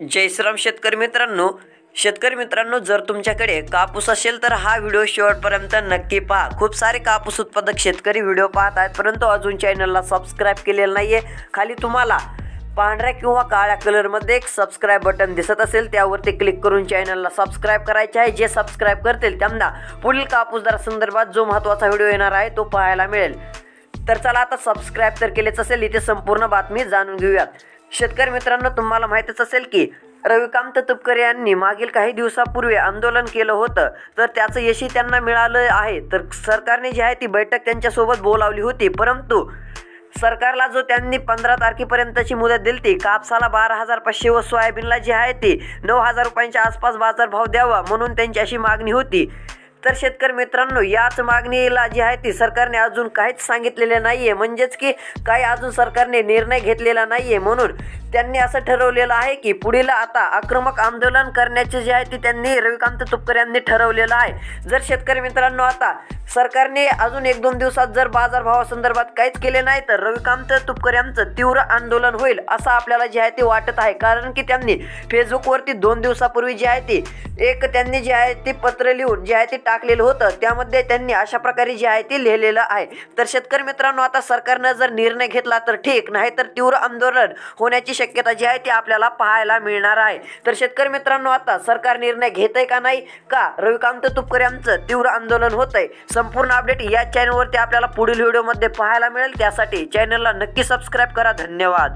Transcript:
जय श्रीराम शेतकरी मित्रांनो, जर तुमच्याकडे कापूस असेल तर हा व्हिडिओ शेवटपर्यंत नक्की पहा। खूप सारे कापूस उत्पादक शेतकरी व्हिडिओ पाहत आहेत, परंतु अजून चॅनलला सबस्क्राइब केलेलं नाहीये। खाली तुम्हाला पांढऱ्या किंवा काळ्या कलरमध्ये एक सबस्क्राइब बटन दिसत असेल, त्यावरती क्लिक करून चॅनलला सबस्क्राइब करायचे आहे। जे सबस्क्राइब करतील त्यांना पुढील कापूस दर संदर्भात जो महत्त्वाचा व्हिडिओ येणार आहे तो पाहायला मिळेल। तर चला आता सबस्क्राइब तर केलेच असेल, इथे संपूर्ण बातमी जाणून घेऊयात। शेतकरी मित्रांनो, तुम्हाला माहितीच असेल की रविकांत तुपकर यांनी मागील काही दिवसापूर्वी आंदोलन केलं होतं, तर त्याचं यश त्यांना मिळालं आहे। तर सरकारने जी आहे ती बैठक त्यांच्यासोबत बोलावली होती, परंतु सरकारला जो त्यांनी 15 तारखेपर्यंतची मुदत दिली ती कापसाला 12,500 व सोयाबीनला जी आहे ती 9,000 रुपयांच्या आसपास बाजारभाव द्यावा म्हणून त्यांची अशी मागणी होती। तर शेतकरी मित्रांनो, याच मागणीला जी आहे ती सरकारने अजून काहीच सांगितलेले नाहीये, म्हणजेच की काही अजून सरकारने निर्णय घेतलेला नाहीये। म्हणून त्यांनी असं ठरवलेलं आहे की पुढील आता आक्रमक आंदोलन करण्याचे जे आहे ते त्यांनी रविकांत तुपकर यांनी ठरवलेलं आहे। जर शेतकरी मित्रांनो आता सरकारने अजून 1-2 दिवसात जर बाजारभावासंदर्भात काहीच केले नाही तर रविकांत तुपकर यांचं तीव्र आंदोलन होईल असं आपल्याला जे आहे ते वाटत आहे। कारण की त्यांनी फेसबुकवरती 2 दिवसापूर्वी जे आहे ती त्यांनी जे आहे ते पत्र लिहून जे आहे ते टाकलेलं होतं, त्यामध्ये त्यांनी अशा प्रकारे जे आहे ते लिहिलेलं आहे। तर शेतकरी मित्रांनो, आता सरकारनं जर निर्णय घेतला तर ठीक, नाही तर तीव्र आंदोलन होण्याची शक्यता जी आहे ती आपल्याला पाहायला मिळणार आहे। तर शेतकरी मित्रांनो, आता सरकार निर्णय घेतंय का नाही, का रविकांत तुपकर यांचं तीव्र आंदोलन होतंय, संपूर्ण अपडेट या चॅनलवरती आपल्याला पुढील व्हिडिओमध्ये पाहायला मिळेल। त्यासाठी चॅनलला नक्की सबस्क्राइब करा। धन्यवाद।